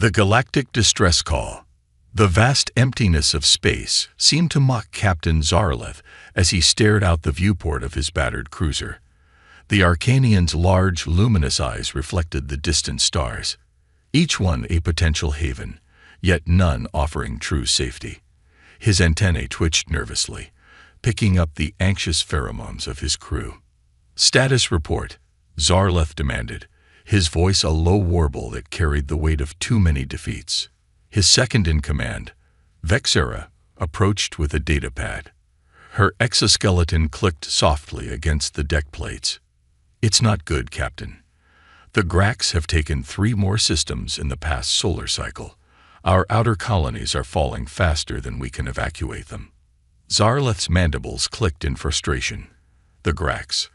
The galactic distress call. The vast emptiness of space seemed to mock Captain Zarleth as he stared out the viewport of his battered cruiser. The Arcanian's large, luminous eyes reflected the distant stars, each one a potential haven, yet none offering true safety. His antennae twitched nervously, picking up the anxious pheromones of his crew. "Status report," Zarleth demanded, his voice a low warble that carried the weight of too many defeats. His second-in-command, Vexera, approached with a data pad. Her exoskeleton clicked softly against the deck plates. "It's not good, Captain. The Grax have taken 3 more systems in the past solar cycle. Our outer colonies are falling faster than we can evacuate them." Zarleth's mandibles clicked in frustration. The Grax,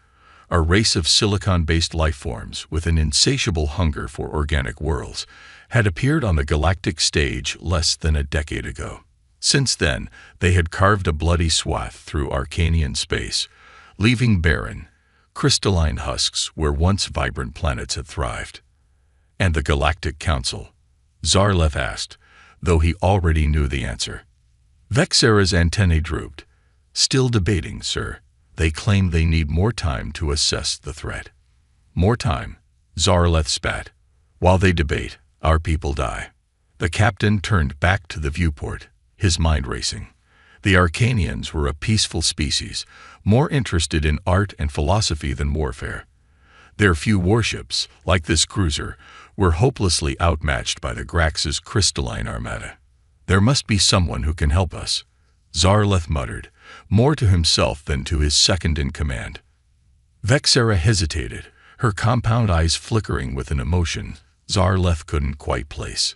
a race of silicon-based lifeforms with an insatiable hunger for organic worlds, had appeared on the galactic stage less than a decade ago. Since then, they had carved a bloody swath through Arcanian space, leaving barren, crystalline husks where once vibrant planets had thrived. "And the Galactic Council?" Zarleth asked, though he already knew the answer. Vexera's antennae drooped. "Still debating, sir. They claim they need more time to assess the threat." "More time?" Zarleth spat. "While they debate, our people die." The captain turned back to the viewport, his mind racing. The Arcanians were a peaceful species, more interested in art and philosophy than warfare. Their few warships, like this cruiser, were hopelessly outmatched by the Grax's crystalline armada. "There must be someone who can help us," Zarleth muttered, more to himself than to his second-in-command. Vexera hesitated, her compound eyes flickering with an emotion Zarleth couldn't quite place.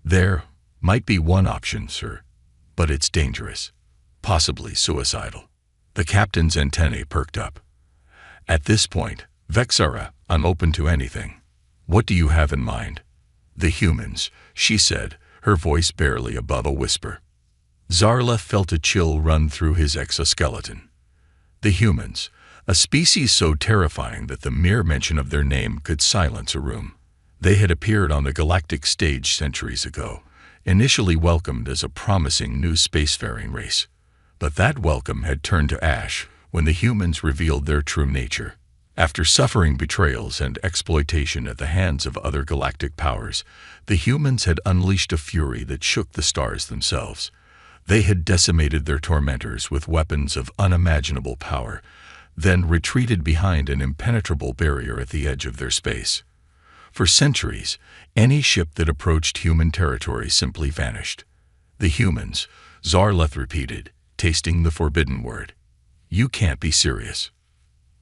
"There might be one option, sir, but it's dangerous, possibly suicidal." The captain's antennae perked up. At this point, Vexera, unopen to anything. "What do you have in mind?" "The humans," she said, her voice barely above a whisper. Zarleth felt a chill run through his exoskeleton. The humans, a species so terrifying that the mere mention of their name could silence a room. They had appeared on the galactic stage centuries ago, initially welcomed as a promising new spacefaring race. But that welcome had turned to ash when the humans revealed their true nature. After suffering betrayals and exploitation at the hands of other galactic powers, the humans had unleashed a fury that shook the stars themselves. They had decimated their tormentors with weapons of unimaginable power, then retreated behind an impenetrable barrier at the edge of their space. For centuries, any ship that approached human territory simply vanished. "The humans," Zarleth repeated, tasting the forbidden word. "You can't be serious."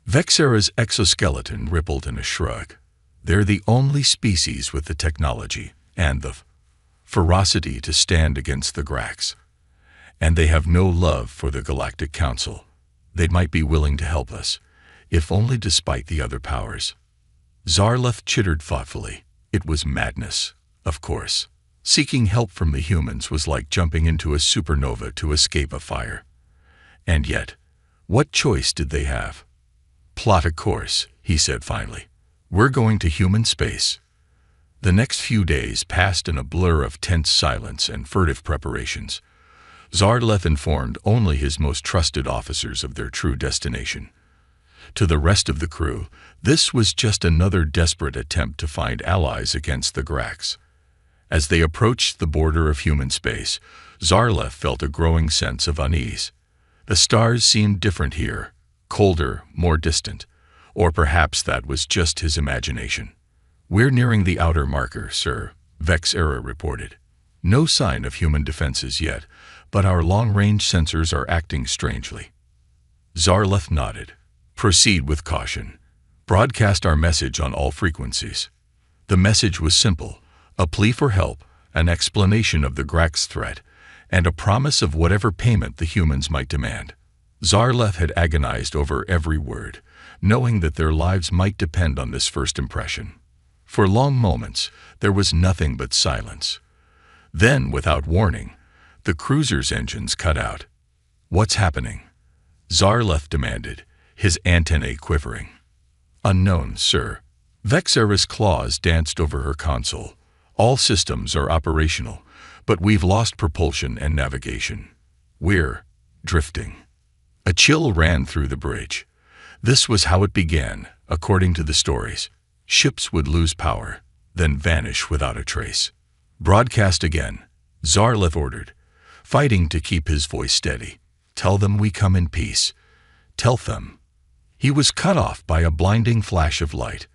Vexera's exoskeleton rippled in a shrug. "They're the only species with the technology and the ferocity to stand against the Grax. And they have no love for the Galactic Council. They might be willing to help us, if only despite the other powers." Zarleth chittered thoughtfully. It was madness, of course. Seeking help from the humans was like jumping into a supernova to escape a fire. And yet, what choice did they have? "Plot a course," he said finally. "We're going to human space." The next few days passed in a blur of tense silence and furtive preparations. Zarleth informed only his most trusted officers of their true destination. To the rest of the crew, this was just another desperate attempt to find allies against the Grax. As they approached the border of human space, Zarleth felt a growing sense of unease. The stars seemed different here, colder, more distant, or perhaps that was just his imagination. "We're nearing the outer marker, sir," Vexera reported. "No sign of human defenses yet, but our long-range sensors are acting strangely." Zarleth nodded. "Proceed with caution. Broadcast our message on all frequencies." The message was simple, a plea for help, an explanation of the Grax threat, and a promise of whatever payment the humans might demand. Zarleth had agonized over every word, knowing that their lives might depend on this first impression. For long moments, there was nothing but silence. Then, without warning, the cruiser's engines cut out. "What's happening?" Zarleth demanded, his antennae quivering. "Unknown, sir." Vexera's claws danced over her console, All systems are operational, but we've lost propulsion and navigation. We're drifting." A chill ran through the bridge. This was how it began, according to the stories. Ships would lose power, then vanish without a trace. "Broadcast again," Zarleth ordered, fighting to keep his voice steady. "Tell them we come in peace. Tell them." He was cut off by a blinding flash of light.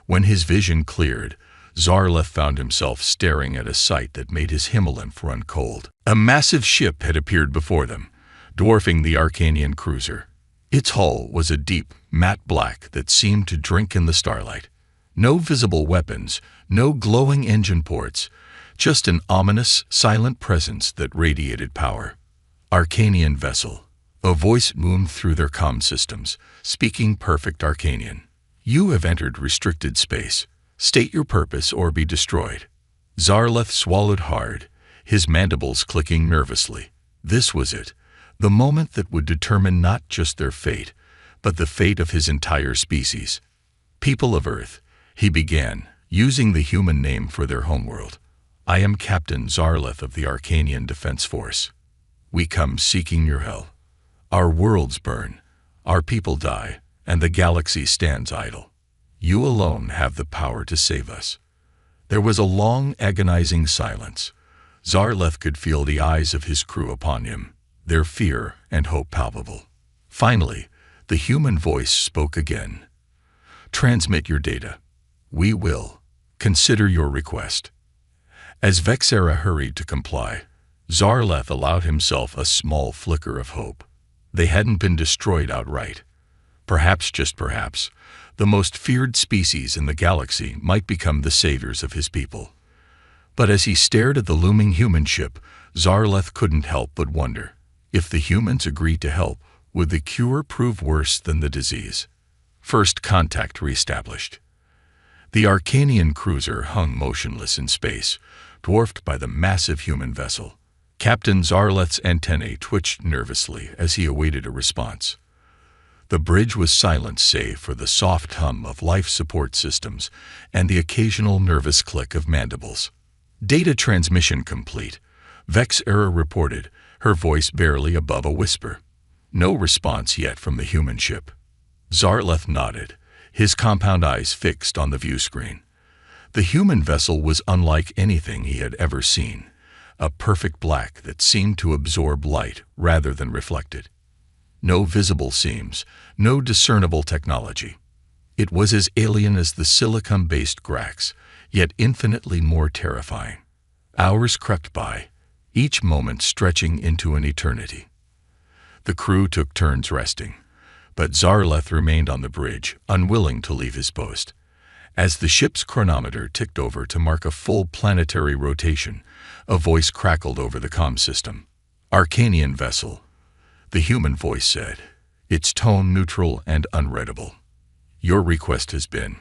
When his vision cleared, Zarleth found himself staring at a sight that made his Himalath run cold. A massive ship had appeared before them, dwarfing the Arcanian cruiser. Its hull was a deep, matte black that seemed to drink in the starlight. No visible weapons, no glowing engine ports, just an ominous, silent presence that radiated power. "Arcanian vessel." A voice boomed through their comm systems, speaking perfect Arcanian. "You have entered restricted space. State your purpose or be destroyed." Zarleth swallowed hard, his mandibles clicking nervously. This was it, the moment that would determine not just their fate, but the fate of his entire species. "People of Earth," he began, using the human name for their homeworld. "I am Captain Zarleth of the Arcanian Defense Force. We come seeking your help. Our worlds burn, our people die, and the galaxy stands idle. You alone have the power to save us." There was a long, agonizing silence. Zarleth could feel the eyes of his crew upon him, their fear and hope palpable. Finally, the human voice spoke again. "Transmit your data. We will. Consider your request." As Vexera hurried to comply, Zarleth allowed himself a small flicker of hope. They hadn't been destroyed outright. Perhaps, just perhaps, the most feared species in the galaxy might become the saviors of his people. But as he stared at the looming human ship, Zarleth couldn't help but wonder, if the humans agreed to help, would the cure prove worse than the disease? First contact reestablished. The Arcanian cruiser hung motionless in space, dwarfed by the massive human vessel. Captain Zarleth's antennae twitched nervously as he awaited a response. The bridge was silent save for the soft hum of life support systems and the occasional nervous click of mandibles. "Data transmission complete," Vexera reported, her voice barely above a whisper. No response yet from the human ship. Zarleth nodded, his compound eyes fixed on the view screen. The human vessel was unlike anything he had ever seen, a perfect black that seemed to absorb light rather than reflect it. No visible seams, no discernible technology. It was as alien as the silicon-based Grax, yet infinitely more terrifying. Hours crept by, each moment stretching into an eternity. The crew took turns resting, but Zarleth remained on the bridge, unwilling to leave his post. As the ship's chronometer ticked over to mark a full planetary rotation, a voice crackled over the comm system. "Arcanian vessel," the human voice said, its tone neutral and unreadable. "Your request has been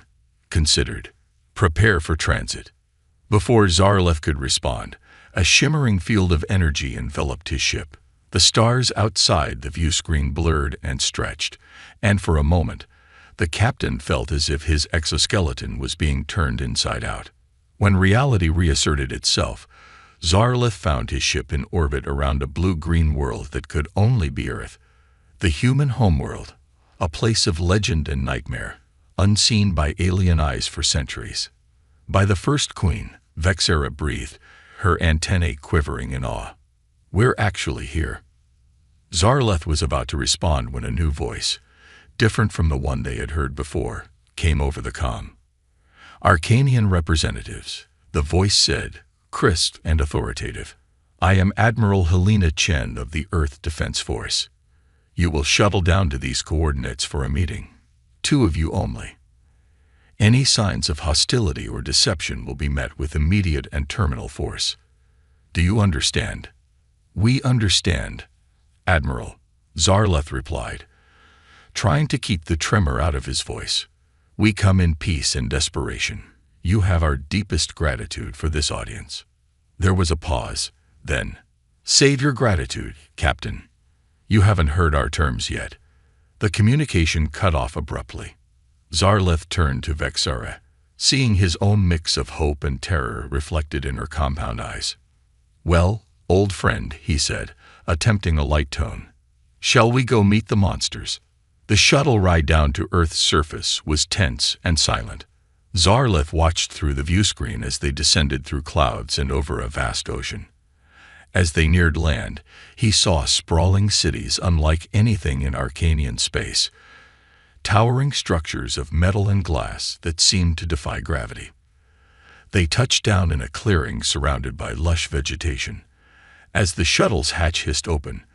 considered. Prepare for transit." Before Zarleth could respond, a shimmering field of energy enveloped his ship. The stars outside the view screen blurred and stretched, and for a moment, the captain felt as if his exoskeleton was being turned inside out. When reality reasserted itself, Zarleth found his ship in orbit around a blue-green world that could only be Earth. The human homeworld, a place of legend and nightmare, unseen by alien eyes for centuries. By the first queen, Vexera breathed, her antennae quivering in awe. "We're actually here." Zarleth was about to respond when a new voice, different from the one they had heard before, came over the comm. "Arcanian representatives," the voice said, crisp and authoritative. "I am Admiral Helena Chen of the Earth Defense Force. You will shuttle down to these coordinates for a meeting. 2 of you only. Any signs of hostility or deception will be met with immediate and terminal force. Do you understand?" "We understand, Admiral," Zarleth replied, trying to keep the tremor out of his voice. "We come in peace and desperation. You have our deepest gratitude for this audience." There was a pause, then, "Save your gratitude, Captain. You haven't heard our terms yet." The communication cut off abruptly. Zarleth turned to Vexera, seeing his own mix of hope and terror reflected in her compound eyes. "Well, old friend," he said, attempting a light tone, "shall we go meet the monsters?" The shuttle ride down to Earth's surface was tense and silent. Zarlith watched through the viewscreen as they descended through clouds and over a vast ocean. As they neared land, he saw sprawling cities unlike anything in Arcanian space, towering structures of metal and glass that seemed to defy gravity. They touched down in a clearing surrounded by lush vegetation. As the shuttle's hatch hissed open,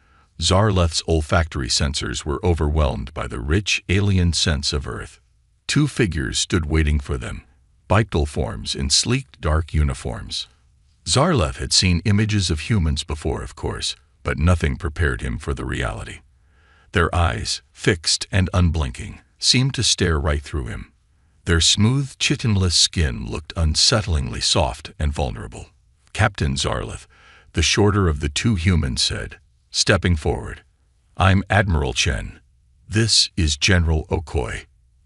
Zarleth's olfactory sensors were overwhelmed by the rich, alien sense of Earth. Two figures stood waiting for them, bipedal forms in sleek, dark uniforms. Zarleth had seen images of humans before, of course, but nothing prepared him for the reality. Their eyes, fixed and unblinking, seemed to stare right through him. Their smooth, chitinless skin looked unsettlingly soft and vulnerable. "Captain Zarleth," the shorter of the two humans said, stepping forward. "I'm Admiral Chen. This is General Okoye."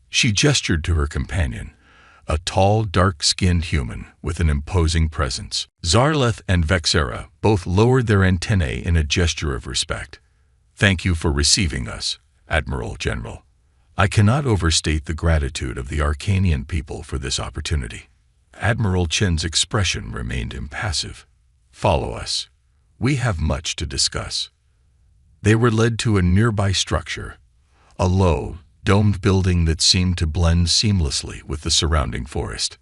She gestured to her companion, a tall, dark-skinned human with an imposing presence. Zarleth and Vexera both lowered their antennae in a gesture of respect. "Thank you for receiving us, Admiral General. I cannot overstate the gratitude of the Arcanian people for this opportunity." Admiral Chen's expression remained impassive. "Follow us. We have much to discuss." They were led to a nearby structure, a low, domed building that seemed to blend seamlessly with the surrounding forest.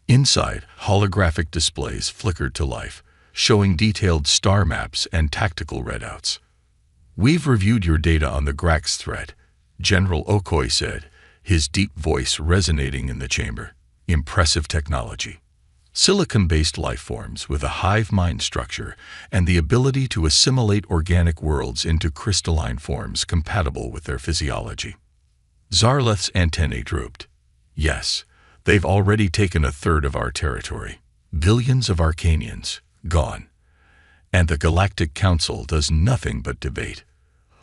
Inside, holographic displays flickered to life, showing detailed star maps and tactical readouts. "We've reviewed your data on the Grax threat," General Okoye said, his deep voice resonating in the chamber. "Impressive technology. Silicon-based life forms with a hive mind structure and the ability to assimilate organic worlds into crystalline forms compatible with their physiology." Zarleth's antennae drooped. "Yes, they've already taken a third of our territory. Billions of Arcanians, gone. And the Galactic Council does nothing but debate."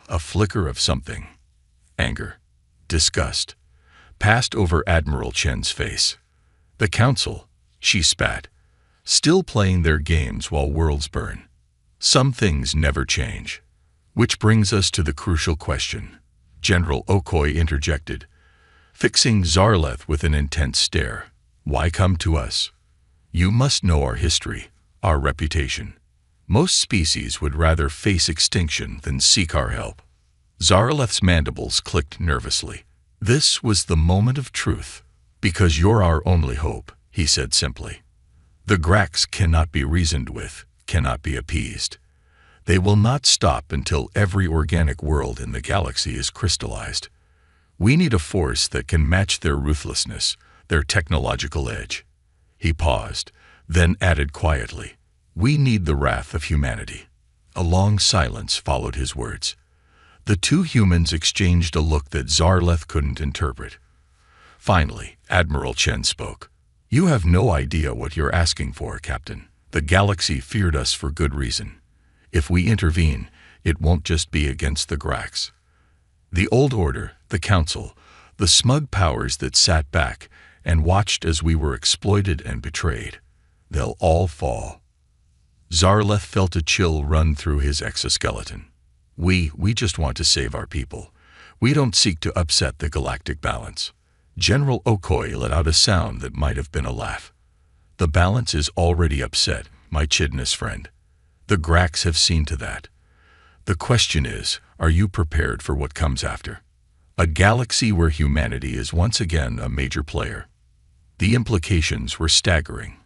A flicker of something, anger, disgust, passed over Admiral Chen's face. "The Council," she spat, "still playing their games while worlds burn. Some things never change." "Which brings us to the crucial question," General Okoye interjected, fixing Zarleth with an intense stare. "Why come to us? You must know our history, our reputation. Most species would rather face extinction than seek our help." Zarleth's mandibles clicked nervously. "This was the moment of truth. Because you're our only hope," he said simply. "The Grax cannot be reasoned with, cannot be appeased. They will not stop until every organic world in the galaxy is crystallized. We need a force that can match their ruthlessness, their technological edge." He paused, then added quietly, "We need the wrath of humanity." A long silence followed his words. The two humans exchanged a look that Zarleth couldn't interpret. Finally, Admiral Chen spoke. "You have no idea what you're asking for, Captain. The galaxy feared us for good reason. If we intervene, it won't just be against the Grax. The Old Order, the Council, the smug powers that sat back and watched as we were exploited and betrayed, they'll all fall." Zarleth felt a chill run through his exoskeleton. We just want to save our people. We don't seek to upset the galactic balance." General Okoye let out a sound that might have been a laugh. "The balance is already upset, my chidness friend. The Grax have seen to that. The question is, are you prepared for what comes after? A galaxy where humanity is once again a major player." The implications were staggering.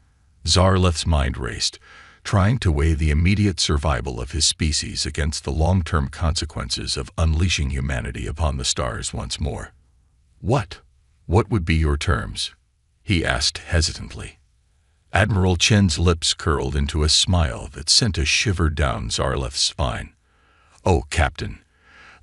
Zarleth's mind raced, trying to weigh the immediate survival of his species against the long-term consequences of unleashing humanity upon the stars once more. What would be your terms?" he asked hesitantly. Admiral Chen's lips curled into a smile that sent a shiver down Zarleth's spine. "Oh, Captain,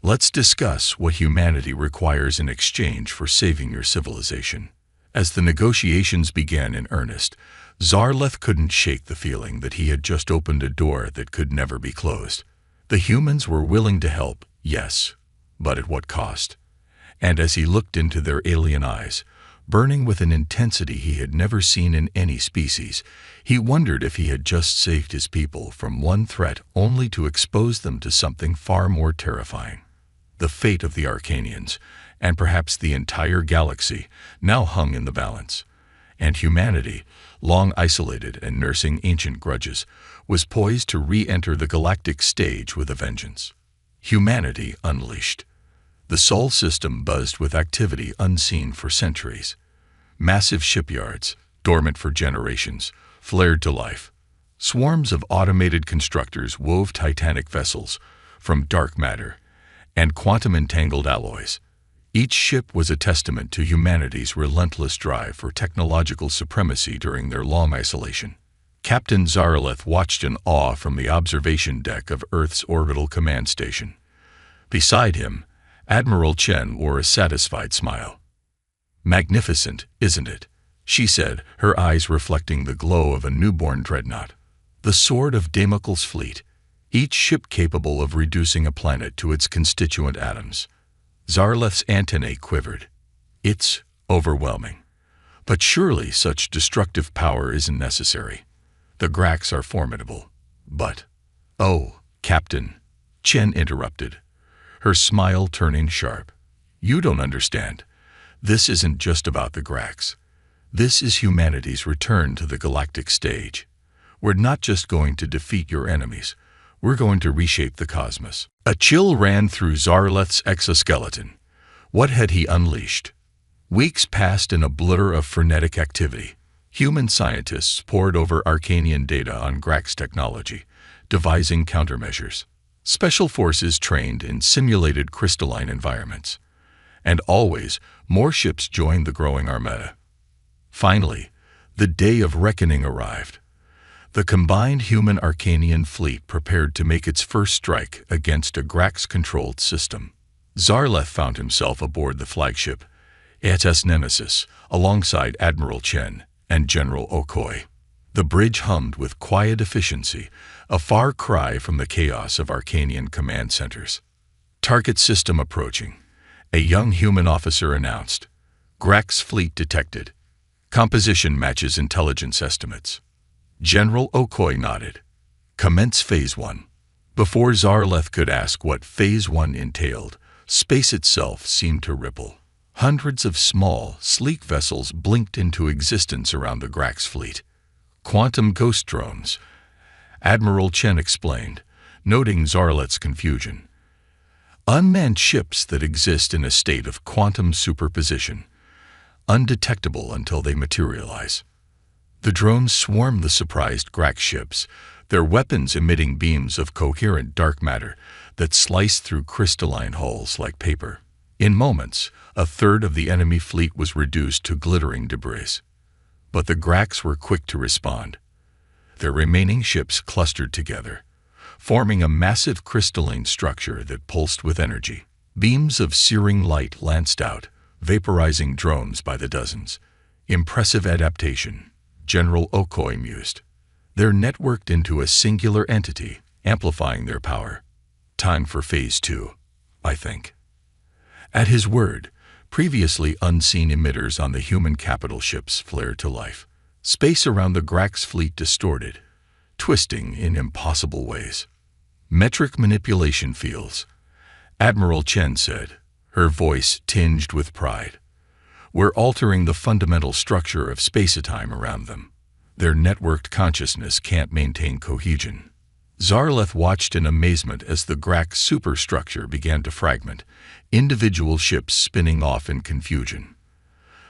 let's discuss what humanity requires in exchange for saving your civilization." As the negotiations began in earnest, Zarleth couldn't shake the feeling that he had just opened a door that could never be closed. The humans were willing to help, yes, but at what cost? And as he looked into their alien eyes, burning with an intensity he had never seen in any species. He wondered if he had just saved his people from one threat only to expose them to something far more terrifying. The fate of the Arcanians, and perhaps the entire galaxy, now hung in the balance. And humanity, long isolated and nursing ancient grudges, was poised to re-enter the galactic stage with a vengeance. Humanity unleashed. The Sol system buzzed with activity unseen for centuries. Massive shipyards, dormant for generations, flared to life. Swarms of automated constructors wove titanic vessels from dark matter and quantum-entangled alloys. Each ship was a testament to humanity's relentless drive for technological supremacy during their long isolation. Captain Zarleth watched in awe from the observation deck of Earth's orbital command station. Beside him, Admiral Chen wore a satisfied smile. "Magnificent, isn't it?" she said, her eyes reflecting the glow of a newborn dreadnought. The sword of Damocles' fleet, each ship capable of reducing a planet to its constituent atoms. Zarleth's antennae quivered. "It's overwhelming. But surely such destructive power isn't necessary. The Grax are formidable. But—" "Oh, Captain," Chen interrupted, her smile turning sharp. "You don't understand. This isn't just about the Grax. This is humanity's return to the galactic stage. We're not just going to defeat your enemies. We're going to reshape the cosmos." A chill ran through Zarleth's exoskeleton. What had he unleashed? Weeks passed in a blur of frenetic activity. Human scientists pored over Arcanian data on Grax technology, devising countermeasures. Special forces trained in simulated crystalline environments. And always, more ships joined the growing armada. Finally, the day of reckoning arrived. The combined human-Arcanian fleet prepared to make its first strike against a Grax-controlled system. Zarleth found himself aboard the flagship, HFY Nemesis, alongside Admiral Chen and General Okoi. The bridge hummed with quiet efficiency, a far cry from the chaos of Arcanian command centers. "Target system approaching," a young human officer announced. "Grax fleet detected. Composition matches intelligence estimates." General Okoi nodded. "Commence Phase 1. Before Zarleth could ask what Phase 1 entailed, space itself seemed to ripple. Hundreds of small, sleek vessels blinked into existence around the Grax fleet. "Quantum ghost drones," Admiral Chen explained, noting Zarleth's confusion. "Unmanned ships that exist in a state of quantum superposition, undetectable until they materialize." The drones swarmed the surprised Grax ships, their weapons emitting beams of coherent dark matter that sliced through crystalline hulls like paper. In moments, a third of the enemy fleet was reduced to glittering debris. But the Grax were quick to respond. Their remaining ships clustered together, forming a massive crystalline structure that pulsed with energy. Beams of searing light lanced out, vaporizing drones by the dozens. "Impressive adaptation," General Okoi mused. "They're networked into a singular entity, amplifying their power. Time for Phase 2, I think." At his word, previously unseen emitters on the human capital ships flared to life. Space around the Grax fleet distorted, twisting in impossible ways. "Metric manipulation fields," Admiral Chen said, her voice tinged with pride. "We're altering the fundamental structure of space-time around them. Their networked consciousness can't maintain cohesion." Zarleth watched in amazement as the Grax superstructure began to fragment, individual ships spinning off in confusion.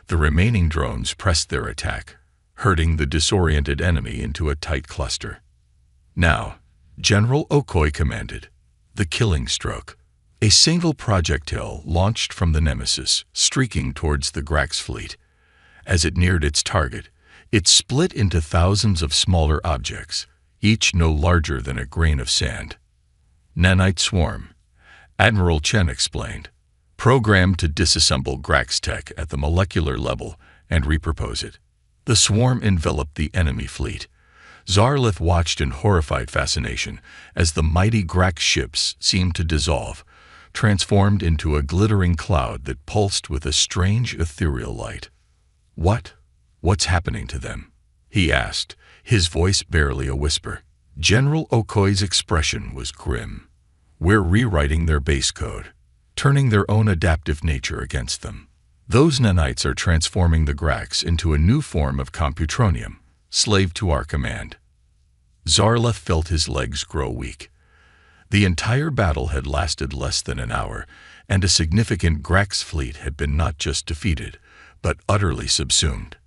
The remaining drones pressed their attack, herding the disoriented enemy into a tight cluster. "Now," General Okoi commanded, "the killing stroke." A single projectile launched from the Nemesis, streaking towards the Grax fleet. As it neared its target, it split into thousands of smaller objects, each no larger than a grain of sand. "Nanite swarm," Admiral Chen explained, "programmed to disassemble Grax tech at the molecular level and repurpose it." The swarm enveloped the enemy fleet. Zarleth watched in horrified fascination as the mighty Grax ships seemed to dissolve, transformed into a glittering cloud that pulsed with a strange ethereal light. "What? What's happening to them?" he asked, his voice barely a whisper. General Okoye's expression was grim. "We're rewriting their base code, turning their own adaptive nature against them. Those nanites are transforming the Grax into a new form of computronium, slave to our command." Zarleth felt his legs grow weak. The entire battle had lasted less than an hour, and a significant Grax fleet had been not just defeated, but utterly subsumed.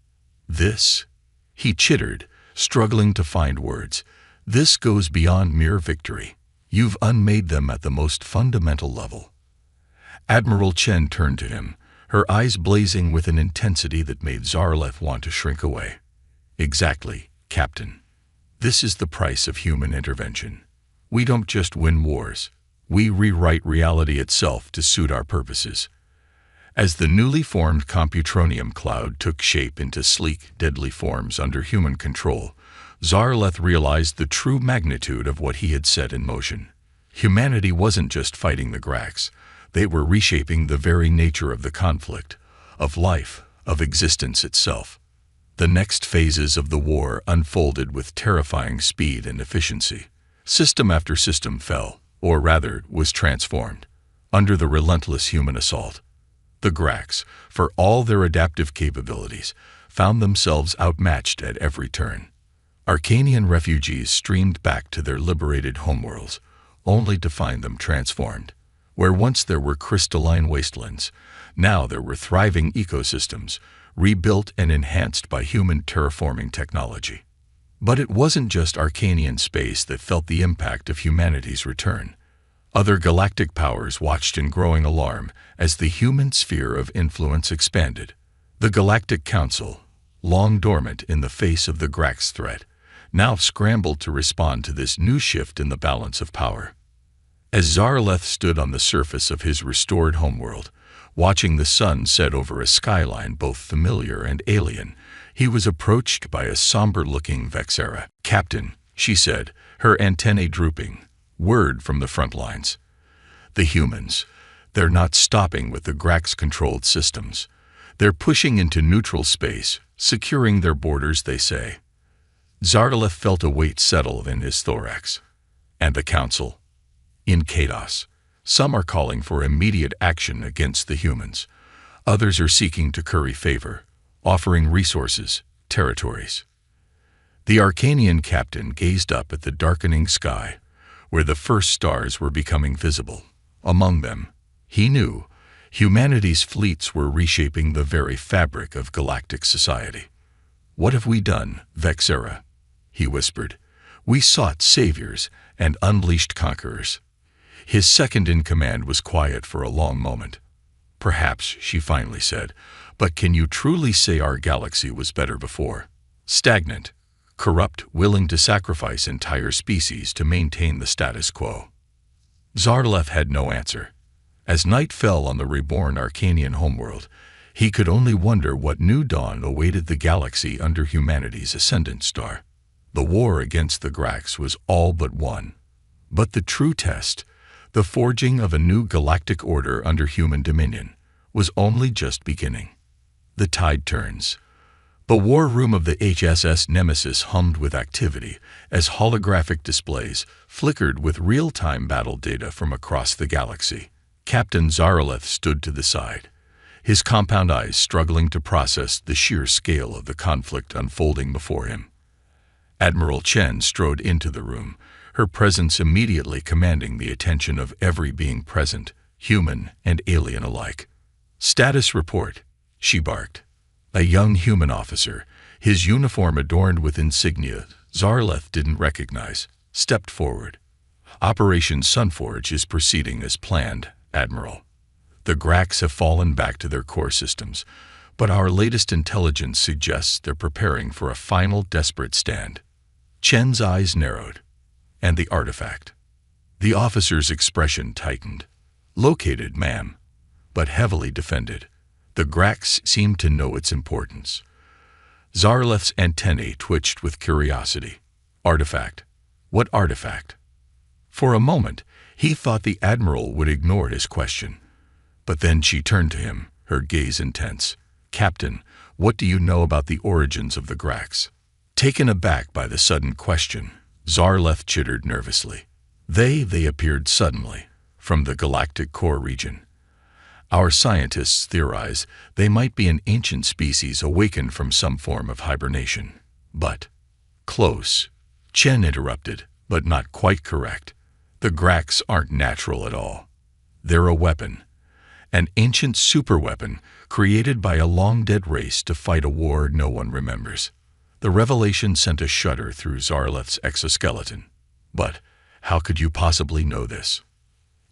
"This," he chittered, struggling to find words, "this goes beyond mere victory. You've unmade them at the most fundamental level." Admiral Chen turned to him, her eyes blazing with an intensity that made Zarleth want to shrink away. "Exactly, Captain. This is the price of human intervention. We don't just win wars. We rewrite reality itself to suit our purposes." As the newly formed computronium cloud took shape into sleek, deadly forms under human control, Zarleth realized the true magnitude of what he had set in motion. Humanity wasn't just fighting the Grax. They were reshaping the very nature of the conflict, of life, of existence itself. The next phases of the war unfolded with terrifying speed and efficiency. System after system fell, or rather, was transformed, under the relentless human assault. The Grax, for all their adaptive capabilities, found themselves outmatched at every turn. Arcanian refugees streamed back to their liberated homeworlds, only to find them transformed. Where once there were crystalline wastelands, now there were thriving ecosystems, rebuilt and enhanced by human terraforming technology. But it wasn't just Arcanian space that felt the impact of humanity's return. Other galactic powers watched in growing alarm as the human sphere of influence expanded. The Galactic Council, long dormant in the face of the Grax threat, now scrambled to respond to this new shift in the balance of power. As Zarleth stood on the surface of his restored homeworld, watching the sun set over a skyline both familiar and alien, he was approached by a somber-looking Vexera. "Captain," she said, her antennae drooping. "Word from the front lines. The humans, they're not stopping with the Grax-controlled systems. They're pushing into neutral space, securing their borders, they say." Zarleth felt a weight settle in his thorax. "And the Council?" "In chaos. Some are calling for immediate action against the humans. Others are seeking to curry favor, offering resources, territories." The Arcanian captain gazed up at the darkening sky, where the first stars were becoming visible. Among them, he knew, humanity's fleets were reshaping the very fabric of galactic society. "What have we done, Vexera?" he whispered. "We sought saviors and unleashed conquerors." His second-in-command was quiet for a long moment. "Perhaps," she finally said, "but can you truly say our galaxy was better before? Stagnant, corrupt, willing to sacrifice entire species to maintain the status quo?" Zarleth had no answer. As night fell on the reborn Arcanian homeworld, he could only wonder what new dawn awaited the galaxy under humanity's ascendant star. The war against the Grax was all but won. But the true test, the forging of a new galactic order under human dominion, was only just beginning. The tide turns. The war room of the HSS Nemesis hummed with activity as holographic displays flickered with real-time battle data from across the galaxy. Captain Zarleth stood to the side, his compound eyes struggling to process the sheer scale of the conflict unfolding before him. Admiral Chen strode into the room, her presence immediately commanding the attention of every being present, human and alien alike. "Status report," she barked. A young human officer, his uniform adorned with insignia Zarleth didn't recognize, stepped forward. "Operation Sunforge is proceeding as planned, Admiral. The Grax have fallen back to their core systems, but our latest intelligence suggests they're preparing for a final desperate stand." Chen's eyes narrowed. "And the artifact?" The officer's expression tightened. "Located, ma'am, but heavily defended. The Grax seemed to know its importance." Zarleth's antennae twitched with curiosity. "Artifact? What artifact?" For a moment, he thought the Admiral would ignore his question. But then she turned to him, her gaze intense. "Captain, What do you know about the origins of the Grax? Taken aback by the sudden question, Zarleth chittered nervously. They appeared suddenly, from the galactic core region. Our scientists theorize they might be an ancient species awakened from some form of hibernation. But, close, Chen interrupted, but not quite correct. The Grax aren't natural at all. They're a weapon. An ancient superweapon created by a long-dead race to fight a war no one remembers. The revelation sent a shudder through Zarleth's exoskeleton. But how could you possibly know this?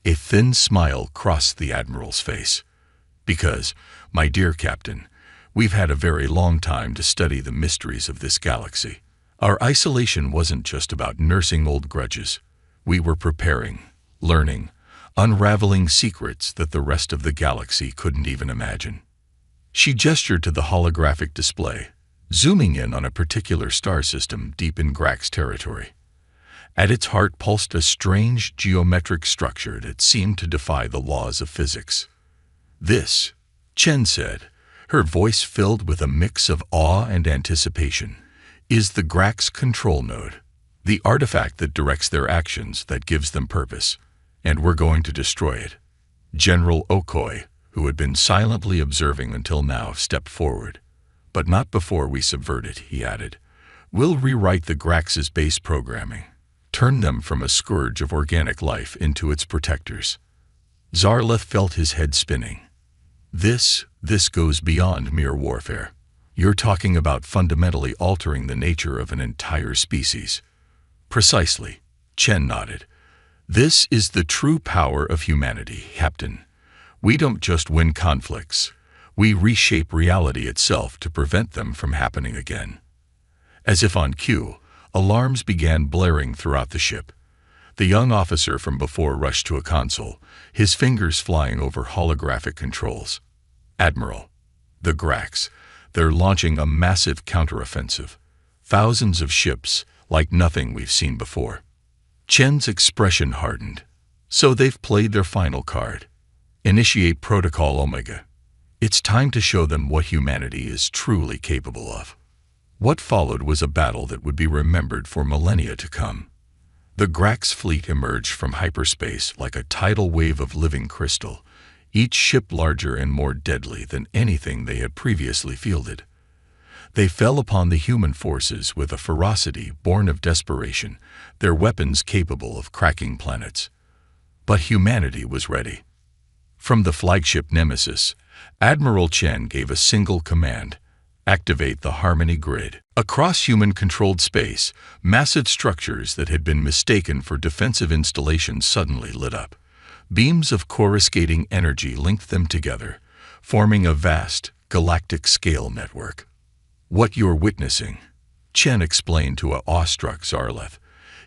A thin smile crossed the Admiral's face. Because, my dear Captain, we've had a very long time to study the mysteries of this galaxy. Our isolation wasn't just about nursing old grudges. We were preparing, learning, unraveling secrets that the rest of the galaxy couldn't even imagine. She gestured to the holographic display, zooming in on a particular star system deep in Grax territory. At its heart pulsed a strange geometric structure that seemed to defy the laws of physics. This, Chen said, her voice filled with a mix of awe and anticipation, is the Grax control node, the artifact that directs their actions, that gives them purpose, and we're going to destroy it. General Okoi, who had been silently observing until now, stepped forward. But not before we subvert it, he added. We'll rewrite the Grax's base programming, turn them from a scourge of organic life into its protectors. Zarleth felt his head spinning. This goes beyond mere warfare. You're talking about fundamentally altering the nature of an entire species. Precisely, Chen nodded. This is the true power of humanity, Captain. We don't just win conflicts. We reshape reality itself to prevent them from happening again. As if on cue, alarms began blaring throughout the ship. The young officer from before rushed to a console, his fingers flying over holographic controls. Admiral, the Grax, they're launching a massive counteroffensive. Thousands of ships, like nothing we've seen before. Chen's expression hardened. So they've played their final card. Initiate Protocol Omega. It's time to show them what humanity is truly capable of. What followed was a battle that would be remembered for millennia to come. The Grax fleet emerged from hyperspace like a tidal wave of living crystal, each ship larger and more deadly than anything they had previously fielded. They fell upon the human forces with a ferocity born of desperation, their weapons capable of cracking planets. But humanity was ready. From the flagship Nemesis, Admiral Chen gave a single command: activate the Harmony Grid. Across human-controlled space, massive structures that had been mistaken for defensive installations suddenly lit up. Beams of coruscating energy linked them together, forming a vast, galactic-scale network. What you're witnessing, Chen explained to an awestruck Zarleth,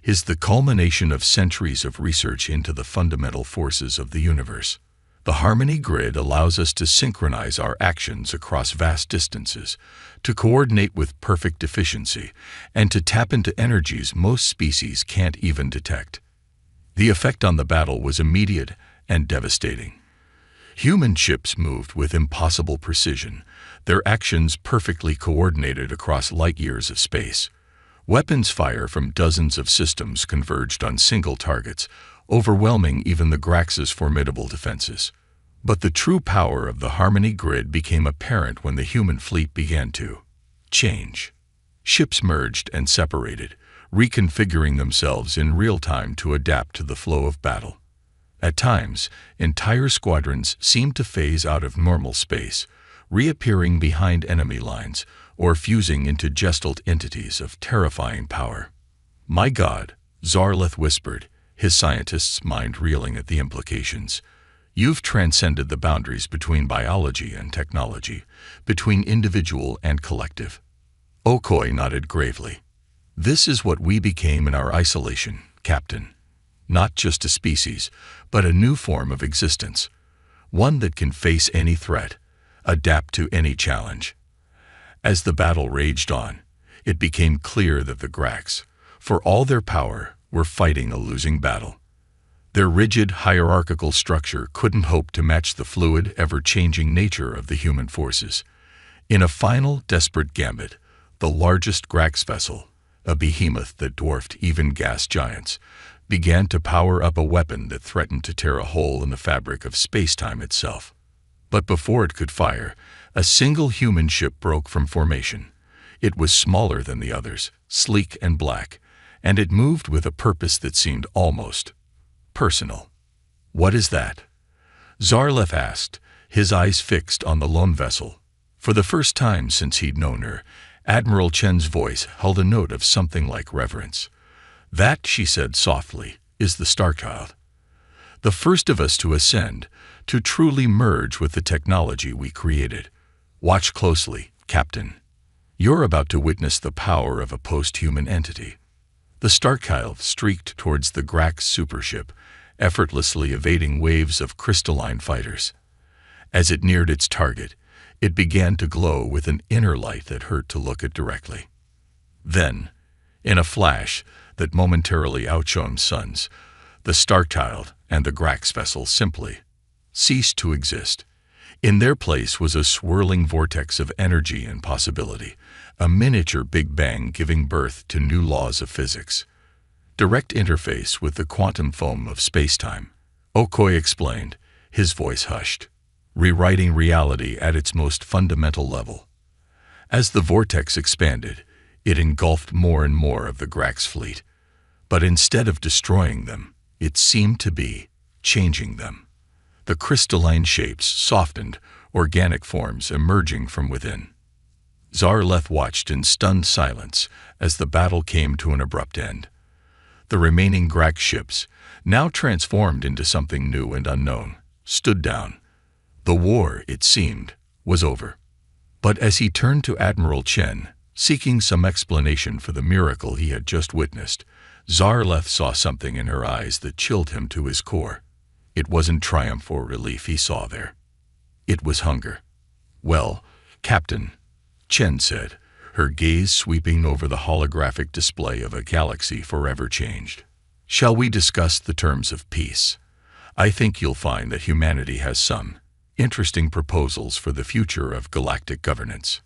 is the culmination of centuries of research into the fundamental forces of the universe. The Harmony Grid allows us to synchronize our actions across vast distances, to coordinate with perfect efficiency, and to tap into energies most species can't even detect. The effect on the battle was immediate and devastating. Human ships moved with impossible precision, their actions perfectly coordinated across light years of space. Weapons fire from dozens of systems converged on single targets, overwhelming even the Grax's formidable defenses. But the true power of the Harmony Grid became apparent when the human fleet began to change. Ships merged and separated, reconfiguring themselves in real time to adapt to the flow of battle. At times, entire squadrons seemed to phase out of normal space, reappearing behind enemy lines or fusing into gestalt entities of terrifying power. My God, Zarleth whispered, his scientist's mind reeling at the implications. You've transcended the boundaries between biology and technology, between individual and collective. Okoi nodded gravely. This is what we became in our isolation, Captain. Not just a species, but a new form of existence. One that can face any threat, adapt to any challenge. As the battle raged on, it became clear that the Grax, for all their power, were fighting a losing battle. Their rigid, hierarchical structure couldn't hope to match the fluid, ever-changing nature of the human forces. In a final, desperate gambit, the largest Grax vessel, a behemoth that dwarfed even gas giants, began to power up a weapon that threatened to tear a hole in the fabric of space-time itself. But before it could fire, a single human ship broke from formation. It was smaller than the others, sleek and black, and it moved with a purpose that seemed almost personal. "What is that?" Zarlev asked, his eyes fixed on the lone vessel. For the first time since he'd known her, Admiral Chen's voice held a note of something like reverence. "That," she said softly, "is the Starchild. The first of us to ascend, to truly merge with the technology we created. Watch closely, Captain. You're about to witness the power of a post-human entity." The Starchild streaked towards the Grax supership, effortlessly evading waves of crystalline fighters. As it neared its target, it began to glow with an inner light that hurt to look at directly. Then, in a flash that momentarily outshone suns, the Starchild and the Grax vessel simply ceased to exist. In their place was a swirling vortex of energy and possibility, a miniature Big Bang giving birth to new laws of physics. Direct interface with the quantum foam of spacetime, Okoye explained, his voice hushed, rewriting reality at its most fundamental level. As the vortex expanded, it engulfed more and more of the Grax fleet, but instead of destroying them, it seemed to be changing them. The crystalline shapes softened, organic forms emerging from within. Zarlev watched in stunned silence as the battle came to an abrupt end. The remaining Grax ships, now transformed into something new and unknown, stood down. The war, it seemed, was over. But as he turned to Admiral Chen, seeking some explanation for the miracle he had just witnessed, Zarlev saw something in her eyes that chilled him to his core. It wasn't triumph or relief he saw there. It was hunger. "Well, Captain," Chen said, her gaze sweeping over the holographic display of a galaxy forever changed. "Shall we discuss the terms of peace? I think you'll find that humanity has some interesting proposals for the future of galactic governance."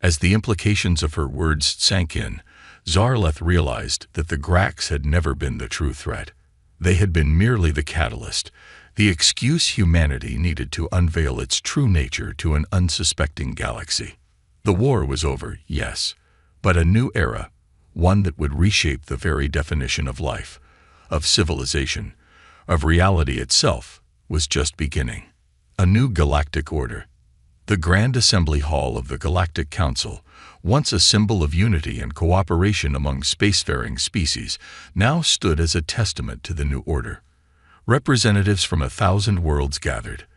As the implications of her words sank in, Zarlev realized that the Grax had never been the true threat. They had been merely the catalyst, the excuse humanity needed to unveil its true nature to an unsuspecting galaxy. The war was over, yes, but a new era, one that would reshape the very definition of life, of civilization, of reality itself, was just beginning. A new galactic order. The Grand Assembly Hall of the Galactic Council, once a symbol of unity and cooperation among spacefaring species, now stood as a testament to the new order. Representatives from 1,000 worlds gathered,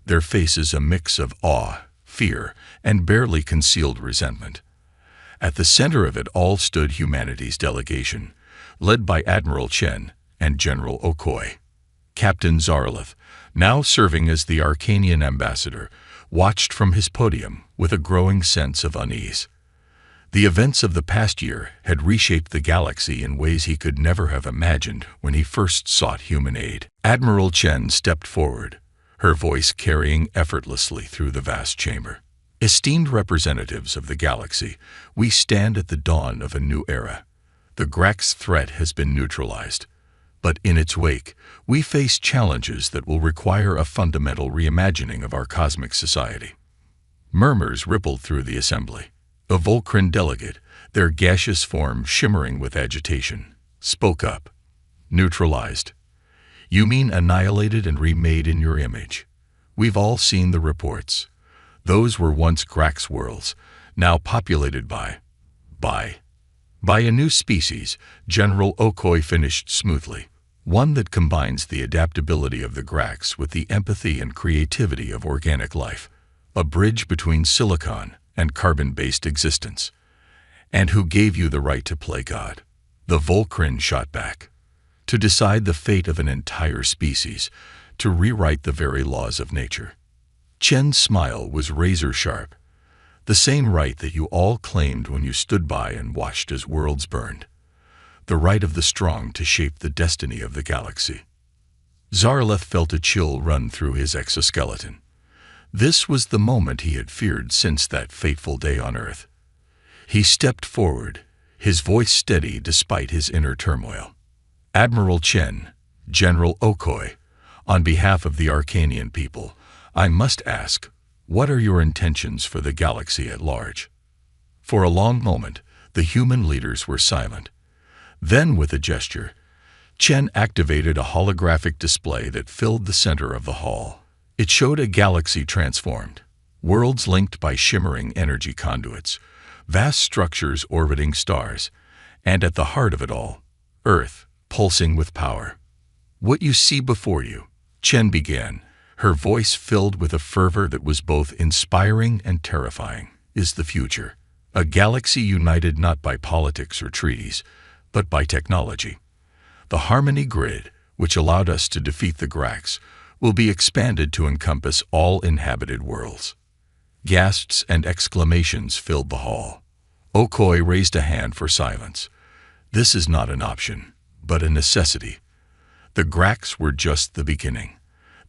their faces a mix of awe, fear, and barely concealed resentment. At the center of it all stood humanity's delegation, led by Admiral Chen and General Okoye. Captain Zarlev, now serving as the Arcanian ambassador, watched from his podium with a growing sense of unease. The events of the past year had reshaped the galaxy in ways he could never have imagined when he first sought human aid. Admiral Chen stepped forward, her voice carrying effortlessly through the vast chamber. "Esteemed representatives of the galaxy, we stand at the dawn of a new era. The Grax threat has been neutralized, but in its wake, we face challenges that will require a fundamental reimagining of our cosmic society." Murmurs rippled through the assembly. A Volcran delegate, their gaseous form shimmering with agitation, spoke up. "Neutralized? You mean annihilated and remade in your image? We've all seen the reports. Those were once Grax worlds, now populated by a new species," General Okoye finished smoothly. "One that combines the adaptability of the Grax with the empathy and creativity of organic life. A bridge between silicon and carbon-based existence. And who gave you the right to play God?" The Volcran shot back. "To decide the fate of an entire species, to rewrite the very laws of nature." Chen's smile was razor-sharp. "The same right that you all claimed when you stood by and watched as worlds burned. The right of the strong to shape the destiny of the galaxy." Zarlev felt a chill run through his exoskeleton. This was the moment he had feared since that fateful day on Earth. He stepped forward, his voice steady despite his inner turmoil. "Admiral Chen, General Okoi, on behalf of the Arcanian people, I must ask, what are your intentions for the galaxy at large?" For a long moment, the human leaders were silent. Then, with a gesture, Chen activated a holographic display that filled the center of the hall. It showed a galaxy transformed, worlds linked by shimmering energy conduits, vast structures orbiting stars, and at the heart of it all, Earth, pulsing with power. "What you see before you," Chen began, her voice filled with a fervor that was both inspiring and terrifying, "is the future. A galaxy united not by politics or treaties, but by technology. The Harmony Grid, which allowed us to defeat the Grax, will be expanded to encompass all inhabited worlds." Gasps and exclamations filled the hall. Okoi raised a hand for silence. "This is not an option, but a necessity. The Grax were just the beginning.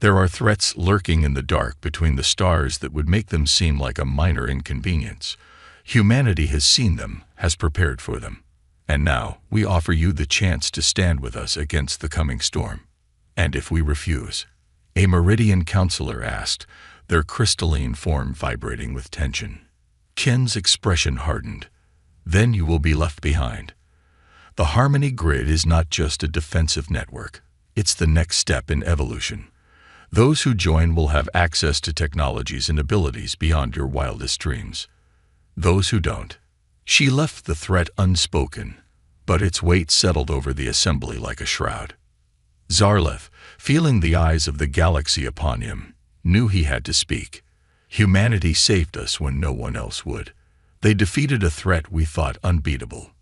There are threats lurking in the dark between the stars that would make them seem like a minor inconvenience. Humanity has seen them, has prepared for them. And now we offer you the chance to stand with us against the coming storm. And if we refuse?" A Meridian counselor asked, their crystalline form vibrating with tension. Chen's expression hardened. "Then you will be left behind. The Harmony Grid is not just a defensive network. It's the next step in evolution. Those who join will have access to technologies and abilities beyond your wildest dreams. Those who don't." She left the threat unspoken, but its weight settled over the assembly like a shroud. Zarleth, feeling the eyes of the galaxy upon him, knew he had to speak. "Humanity saved us when no one else would. They defeated a threat we thought unbeatable.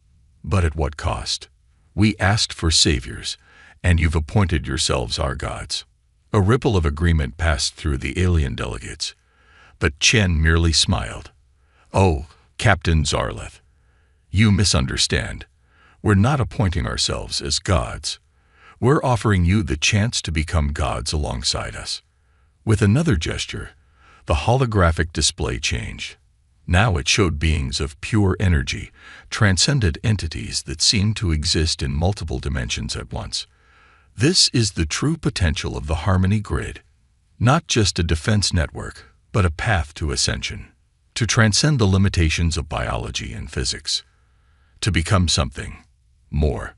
But at what cost? We asked for saviors, and you've appointed yourselves our gods." A ripple of agreement passed through the alien delegates, but Chen merely smiled. "Oh, Captain Zarleth, you misunderstand. We're not appointing ourselves as gods. We're offering you the chance to become gods alongside us." With another gesture, the holographic display changed. Now it showed beings of pure energy, transcendent entities that seemed to exist in multiple dimensions at once. This is the true potential of the Harmony Grid. Not just a defense network, but a path to ascension. To transcend the limitations of biology and physics. To become something more.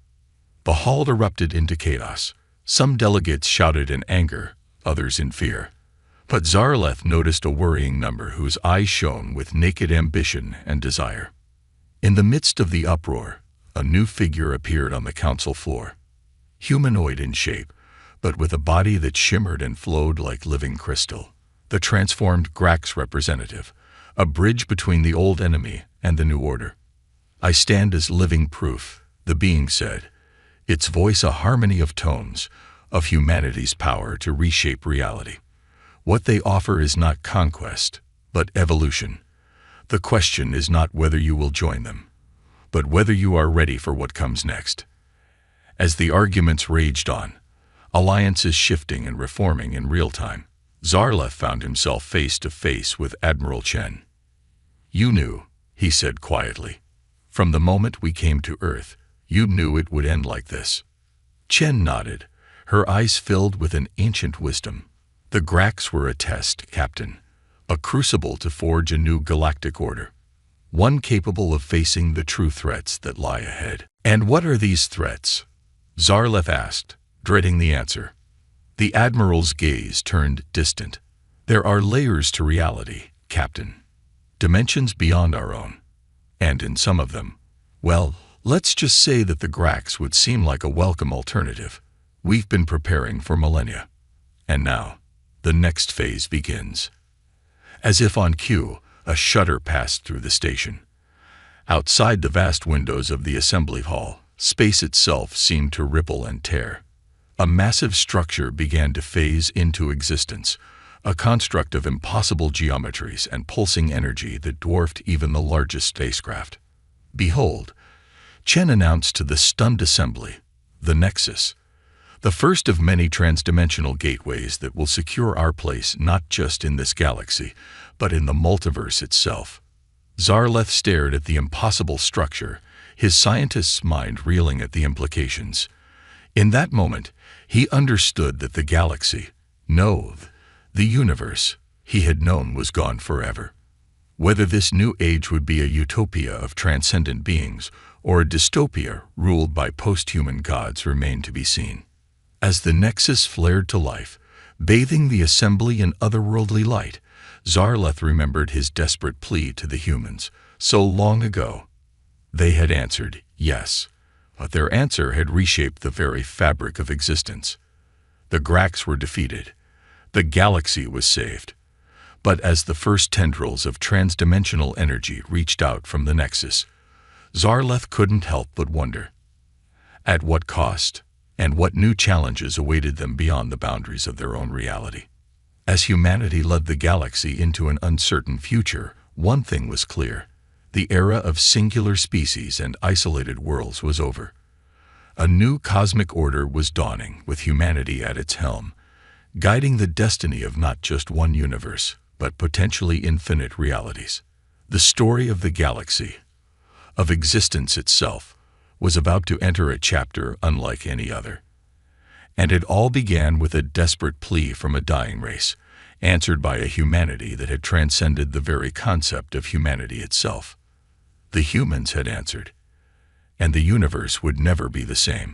The hall erupted into chaos. Some delegates shouted in anger, others in fear. But Zarleth noticed a worrying number whose eyes shone with naked ambition and desire. In the midst of the uproar, a new figure appeared on the council floor. Humanoid in shape, but with a body that shimmered and flowed like living crystal. The transformed Grax representative, a bridge between the old enemy and the new order. "I stand as living proof," the being said, its voice a harmony of tones, of humanity's power to reshape reality. What they offer is not conquest, but evolution. The question is not whether you will join them, but whether you are ready for what comes next. As the arguments raged on, alliances shifting and reforming in real time, Zarleth found himself face to face with Admiral Chen. "You knew," he said quietly. "From the moment we came to Earth, you knew it would end like this." Chen nodded, her eyes filled with an ancient wisdom. "The Grax were a test, Captain, a crucible to forge a new galactic order, one capable of facing the true threats that lie ahead." "And what are these threats?" Zarleth asked, dreading the answer. The Admiral's gaze turned distant. "There are layers to reality, Captain. Dimensions beyond our own. And in some of them, well, let's just say that the Grax would seem like a welcome alternative. We've been preparing for millennia. And now, the next phase begins." As if on cue, a shudder passed through the station. Outside the vast windows of the assembly hall, space itself seemed to ripple and tear. A massive structure began to phase into existence, a construct of impossible geometries and pulsing energy that dwarfed even the largest spacecraft. "Behold," Chen announced to the stunned assembly, "the Nexus. the first of many transdimensional gateways that will secure our place not just in this galaxy, but in the multiverse itself. Zarleth stared at the impossible structure, his scientist's mind reeling at the implications. In that moment, he understood that the galaxy, no, the universe, he had known was gone forever. Whether this new age would be a utopia of transcendent beings or a dystopia ruled by post-human gods remained to be seen. As the Nexus flared to life, bathing the assembly in otherworldly light, Zarleth remembered his desperate plea to the humans so long ago. They had answered yes, but their answer had reshaped the very fabric of existence. The Grax were defeated. The galaxy was saved. But as the first tendrils of transdimensional energy reached out from the Nexus, Zarleth couldn't help but wonder. At what cost, and what new challenges awaited them beyond the boundaries of their own reality? As humanity led the galaxy into an uncertain future, one thing was clear. The era of singular species and isolated worlds was over. A new cosmic order was dawning, with humanity at its helm, guiding the destiny of not just one universe, but potentially infinite realities. The story of the galaxy, of existence itself, was about to enter a chapter unlike any other. And it all began with a desperate plea from a dying race, answered by a humanity that had transcended the very concept of humanity itself. The humans had answered, and the universe would never be the same.